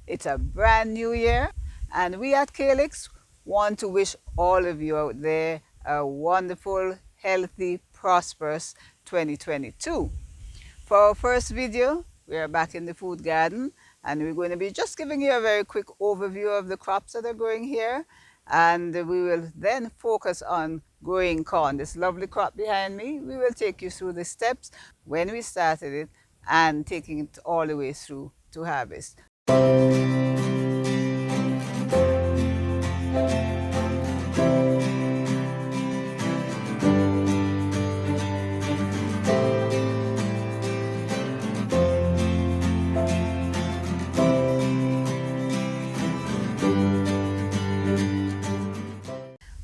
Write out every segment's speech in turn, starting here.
It's a brand new year, and we at Calyx want to wish all of you out there a wonderful, healthy, prosperous 2022. For our first video, we are back in the food garden, and we're going to be just giving you a very quick overview of the crops that are growing here, and we will then focus on growing corn. This lovely crop behind me, we will take you through the steps when we started it and taking it all the way through to harvest.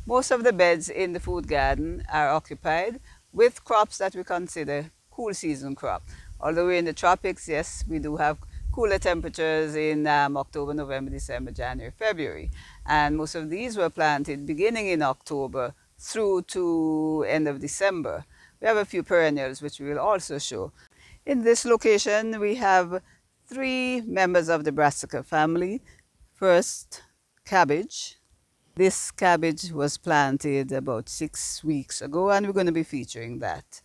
Most of the beds in the food garden are occupied with crops that we consider cool season crop. Although we're in the tropics, yes, we do have cooler temperatures in October, November, December, January, February. And most of these were planted beginning in October through to end of December. We have a few perennials which we will also show. In this location, we have 3 members of the brassica family. First, cabbage. This cabbage was planted about 6 weeks ago, and we're going to be featuring that.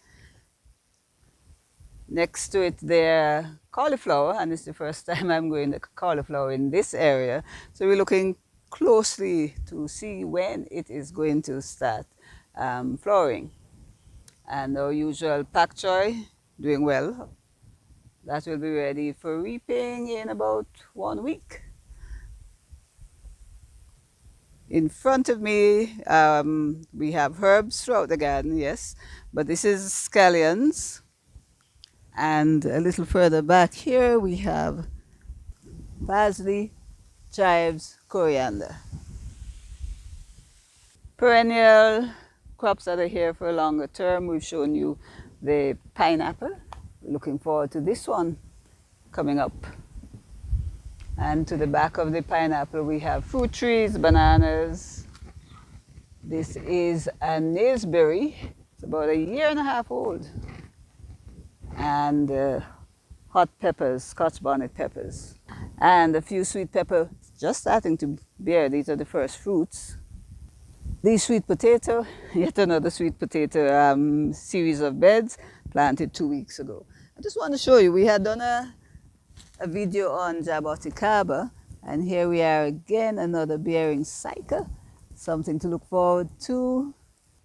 Next to it there, cauliflower, and it's the first time I'm growing the cauliflower in this area. So we're looking closely to see when it is going to start flowering. And our usual pak choy, doing well. That will be ready for reaping in about 1 week. In front of me, we have herbs throughout the garden, yes, but this is scallions. And a little further back here, we have parsley, chives, coriander. Perennial crops that are here for a longer term. We've shown you the pineapple. We're looking forward to this one coming up. And to the back of the pineapple, we have fruit trees, bananas. This is a naseberry. It's about 1.5 years old. And hot peppers, Scotch bonnet peppers. And a few sweet peppers just starting to bear. These are the first fruits. These sweet potato, yet another sweet potato series of beds planted 2 weeks ago. I just want to show you, we had done a video on jaboticaba, and here we are again, another bearing cycle, something to look forward to.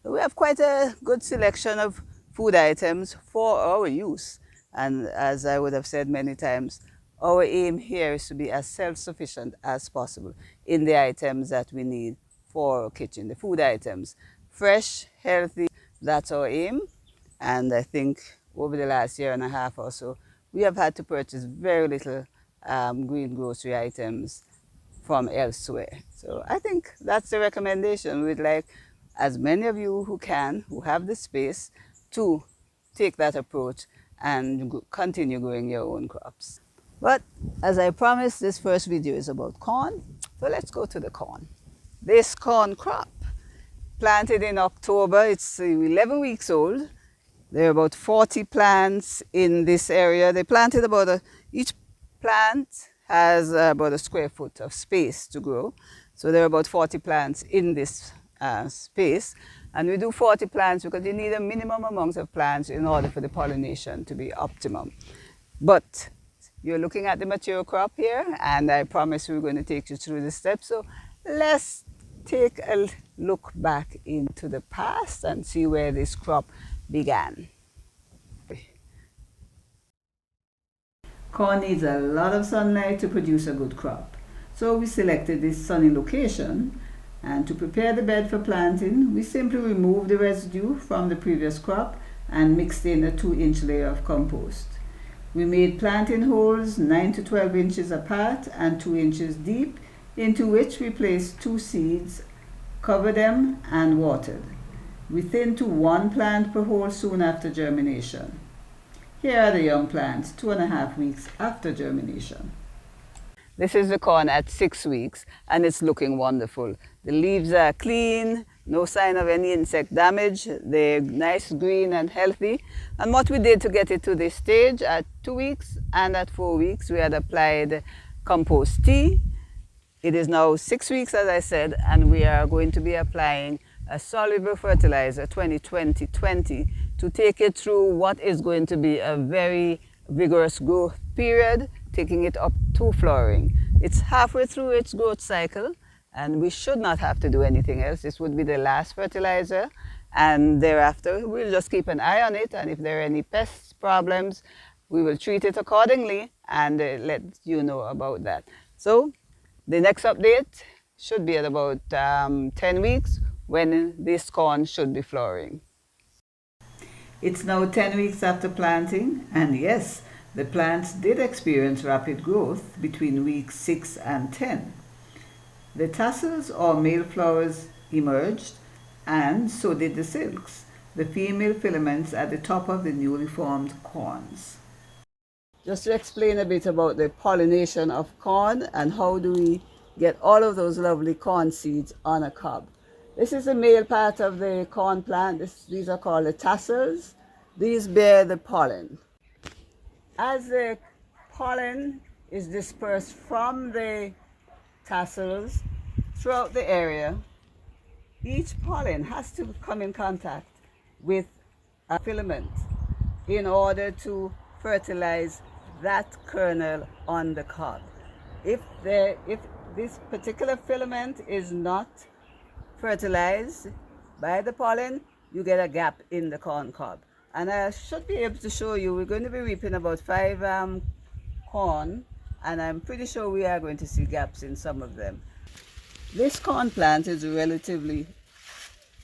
We have quite a good selection of food items for our use, and as I would have said many times, our aim here is to be as self-sufficient as possible in the items that we need for our kitchen, the food items. Fresh, healthy, that's our aim, and I think over the last 1.5 years or so, we have had to purchase very little green grocery items from elsewhere. So I think that's the recommendation. We'd like as many of you who can, who have the space, to take that approach and continue growing your own crops. But as I promised, this first video is about corn. So let's go to the corn. This corn crop, planted in October, it's 11 weeks old. There are about 40 plants in this area. They planted each plant has about a square foot of space to grow. So there are about 40 plants in this space. And we do 40 plants because you need a minimum amount of plants in order for the pollination to be optimum. But you're looking at the mature crop here, and I promise we're going to take you through the steps. So let's take a look back into the past and see where this crop began. Corn needs a lot of sunlight to produce a good crop. So we selected this sunny location, and to prepare the bed for planting, we simply remove the residue from the previous crop and mixed in a 2-inch layer of compost. We made planting holes 9 to 12 inches apart and 2 inches deep, into which we placed 2 seeds, covered them and watered. We thinned to 1 plant per hole soon after germination. Here are the young plants 2.5 weeks after germination. This is the corn at 6 weeks, and it's looking wonderful. The leaves are clean, no sign of any insect damage. They're nice, green, and healthy. And what we did to get it to this stage, at 2 weeks and at 4 weeks, we had applied compost tea. It is now 6 weeks, as I said, and we are going to be applying a soluble fertilizer 20-20-20 to take it through what is going to be a very vigorous growth period, taking it up to flowering. It's halfway through its growth cycle, and we should not have to do anything else. This would be the last fertilizer, and thereafter we'll just keep an eye on it, and if there are any pest problems, we will treat it accordingly and let you know about that. So the next update should be at about 10 weeks when this corn should be flowering. It's now 10 weeks after planting, and yes, the plants did experience rapid growth between weeks 6 and 10. The tassels or male flowers emerged, and so did the silks, the female filaments at the top of the newly formed corns. Just to explain a bit about the pollination of corn and how do we get all of those lovely corn seeds on a cob. This is the male part of the corn plant. These are called the tassels. These bear the pollen. As the pollen is dispersed from the tassels throughout the area, each pollen has to come in contact with a filament in order to fertilize that kernel on the cob. If this particular filament is not fertilized by the pollen, you get a gap in the corn cob. And I should be able to show you, we're going to be reaping about 5 corn, and I'm pretty sure we are going to see gaps in some of them. This corn plant is relatively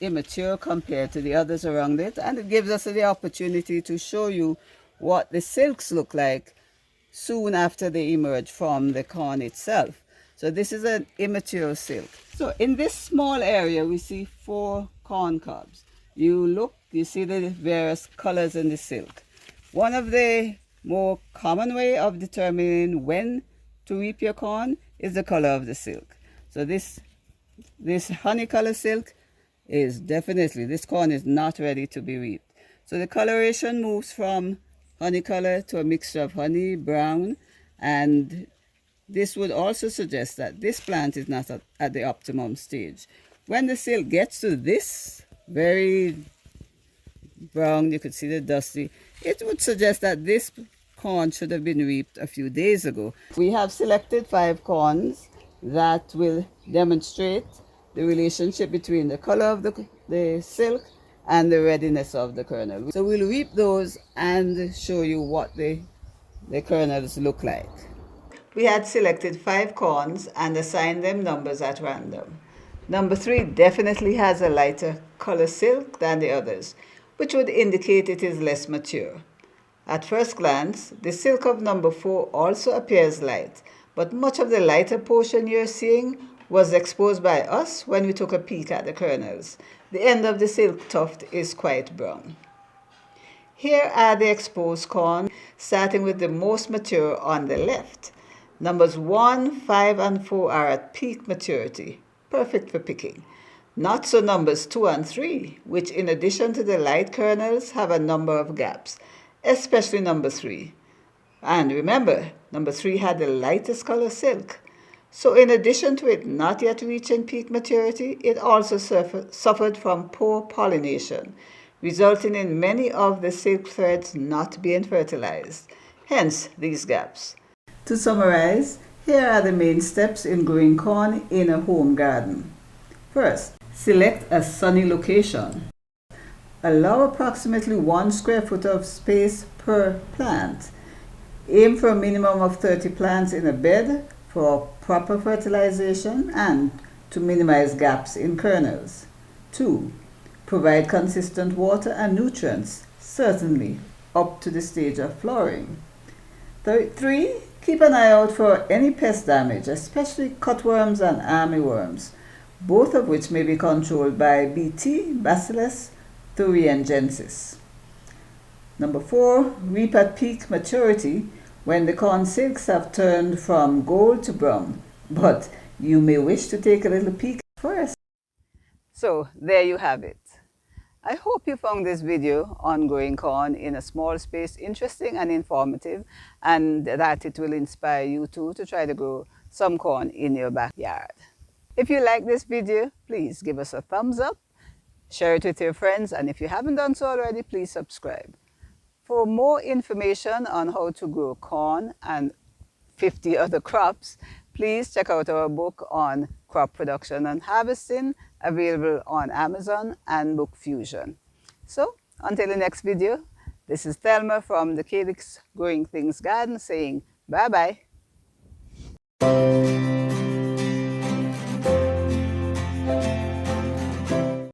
immature compared to the others around it, and it gives us the opportunity to show you what the silks look like soon after they emerge from the corn itself. So this is an immature silk. So in this small area we see 4 corn cobs. You see the various colors in the silk. One of the more common way of determining when to reap your corn is the color of the silk. So this honey color silk is definitely, this corn is not ready to be reaped. So the coloration moves from honey color to a mixture of honey, brown, and this would also suggest that this plant is not at the optimum stage. When the silk gets to this very brown, you could see the dusty, it would suggest that this corn should have been reaped a few days ago. We have selected 5 corns that will demonstrate the relationship between the color of the silk and the readiness of the kernel. So we'll reap those and show you what the kernels look like. We had selected 5 corns and assigned them numbers at random. Number 3 definitely has a lighter color silk than the others, which would indicate it is less mature. At first glance, the silk of number 4 also appears light, but much of the lighter portion you're seeing was exposed by us when we took a peek at the kernels. The end of the silk tuft is quite brown. Here are the exposed corn, starting with the most mature on the left. Numbers 1, 5, and 4 are at peak maturity, perfect for picking. Not so numbers 2 and 3, which in addition to the light kernels have a number of gaps, especially number 3. And remember, number 3 had the lightest color silk. So in addition to it not yet reaching peak maturity, it also suffered from poor pollination, resulting in many of the silk threads not being fertilized, hence these gaps. To summarize, here are the main steps in growing corn in a home garden. First, select a sunny location. Allow approximately 1 square foot of space per plant. Aim for a minimum of 30 plants in a bed for proper fertilization and to minimize gaps in kernels. 2. Provide consistent water and nutrients, certainly up to the stage of flowering. 3. Keep an eye out for any pest damage, especially cutworms and armyworms, both of which may be controlled by Bt, Bacillus thuringiensis. Number 4. Reap at peak maturity when the corn silks have turned from gold to brown, but you may wish to take a little peek first. So there you have it. I hope you found this video on growing corn in a small space interesting and informative, and that it will inspire you too to try to grow some corn in your backyard. If you like this video, please give us a thumbs up, share it with your friends, and if you haven't done so already, please subscribe. For more information on how to grow corn and 50 other crops, please check out our book on crop production and harvesting, available on Amazon and Book Fusion. So, until the next video, this is Thelma from the Calyx Growing Things Garden saying bye-bye.